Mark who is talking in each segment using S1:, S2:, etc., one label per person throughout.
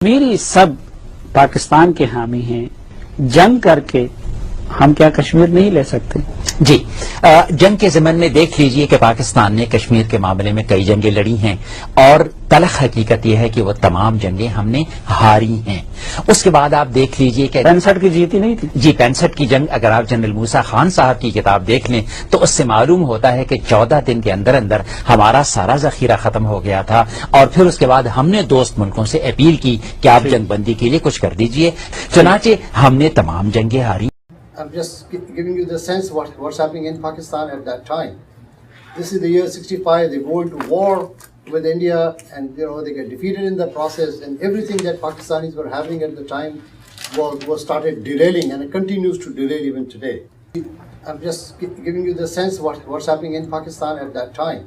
S1: میری سب پاکستان کے حامی ہیں، جنگ کر کے ہم کیا کشمیر نہیں لے سکتے؟
S2: جی، جنگ کے ضمن میں دیکھ لیجئے کہ پاکستان نے کشمیر کے معاملے میں کئی جنگیں لڑی ہیں اور تلخ حقیقت یہ ہے کہ وہ تمام جنگیں ہم نے ہاری ہیں۔ اس کے بعد آپ دیکھ لیجئے کہ
S1: 65 کی جیتی نہیں تھی؟
S2: جی، 65 کی جنگ اگر آپ جنرل موسیٰ خان صاحب کی کتاب دیکھ لیں تو اس سے معلوم ہوتا ہے کہ 14 دن کے اندر اندر ہمارا سارا ذخیرہ ختم ہو گیا تھا، اور پھر اس کے بعد ہم نے دوست ملکوں سے اپیل کی کہ آپ جنگ بندی کے لیے کچھ کر دیجئے، چنانچہ ہم نے تمام جنگیں ہاری۔
S3: I'm just giving you the sense what's happening in Pakistan at that time. This is the year 65. They go into war with India, and they get defeated in the process. And everything that Pakistanis were having at the time was started derailing, and it continues to derail even today. I'm just giving you the sense what's happening in Pakistan at that time.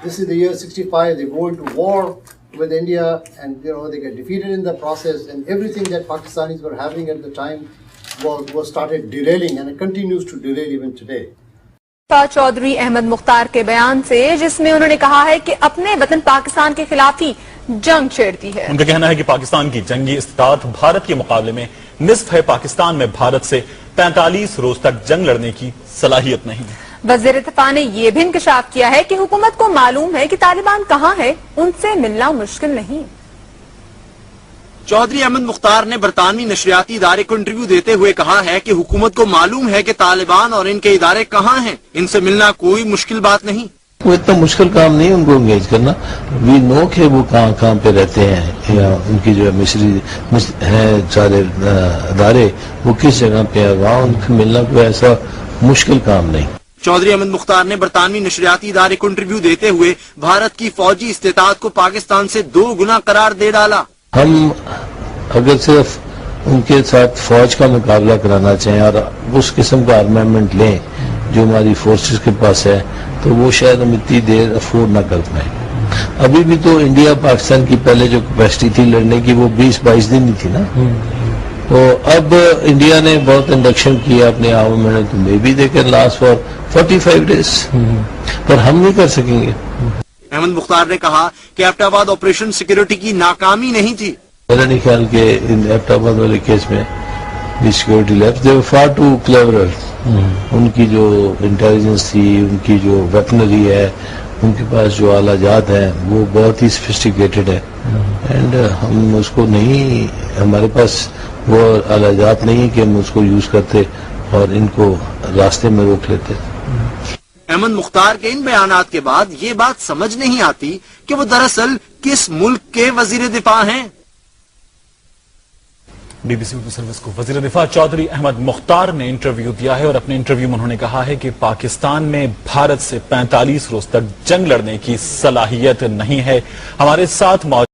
S3: This is the year 65. They go into war with India, and they get defeated in the process. And everything that Pakistanis were having at the time was started derailing, and it continues to derail even today.
S4: Chaudhry Ahmad مختار کے بیان سے، جس میں انہوں نے کہا ہے کہ اپنے وطن پاکستان کے خلاف ہی جنگ چھیڑتی ہے۔
S5: ان کا کہنا ہے کہ پاکستان کی جنگی استطاعت بھارت کے مقابلے میں نصف ہے، پاکستان میں بھارت سے 45 روز تک جنگ لڑنے کی صلاحیت نہیں۔
S4: وزیر دفاع نے یہ بھی انکشاف کیا ہے کہ حکومت کو معلوم ہے کہ طالبان کہاں ہے، ان سے ملنا مشکل نہیں۔
S6: چودھری احمد مختار نے برطانوی نشریاتی ادارے کو انٹرویو دیتے ہوئے کہا ہے کہ حکومت کو معلوم ہے کہ طالبان اور ان کے ادارے کہاں ہیں، ان سے ملنا کوئی مشکل بات نہیں۔
S7: وہ اتنا مشکل کام نہیں ان کو انگیج کرنا، وی نو کہ وہ کہاں پہ رہتے ہیں، یا ان کی جو مصری ہیں سارے ادارے وہ کس جگہ پہ ہے، وہاں ان سے ملنا کوئی ایسا مشکل کام نہیں۔
S6: چودھری احمد مختار نے برطانوی نشریاتی ادارے کو انٹرویو دیتے ہوئے بھارت کی فوجی استطاعت کو پاکستان سے 2 گنا قرار دے ڈالا۔
S7: ہم اگر صرف ان کے ساتھ فوج کا مقابلہ کرانا چاہیں اور اس قسم کا آرمامنٹ لیں جو ہماری فورسز کے پاس ہے، تو وہ شاید ہم اتنی دیر افورڈ نہ کر پائیں۔ ابھی بھی تو انڈیا پاکستان کی پہلے جو کیپیسٹی تھی لڑنے کی وہ 20-22 دن ہی تھی نا، تو اب انڈیا نے بہت انڈکشن کیا اپنے آرمامنٹ، تو may be they can last for 45 days, پر ہم نہیں کر سکیں گے۔
S6: احمد مختار نے کہا کہ ایبٹ آباد آپریشن سیکیورٹی کی ناکامی نہیں تھی۔
S7: میرا نہیں خیال کہ ایبٹ آباد والے کیس میں security lapses they were far too clever, ان کی جو انٹیلیجنس تھی، ان کی جو ویپنری ہے، ان کے پاس جو آلہ جات ہیں وہ بہت ہی سفسٹیکیٹڈ ہے، اینڈ ہم اس کو نہیں، ہمارے پاس وہ آلہ جات نہیں ہے کہ ہم اس کو یوز کرتے اور ان کو راستے میں روک لیتے۔
S6: احمد مختار کے ان بیانات کے بعد یہ بات سمجھ نہیں آتی کہ وہ دراصل کس ملک کے وزیر دفاع ہیں۔
S5: B B C Urdu service کو وزیر دفاع چودھری احمد مختار نے انٹرویو دیا ہے، اور اپنے انٹرویو میں انہوں نے کہا ہے کہ پاکستان میں بھارت سے 45 روز تک جنگ لڑنے کی صلاحیت نہیں ہے۔ ہمارے ساتھ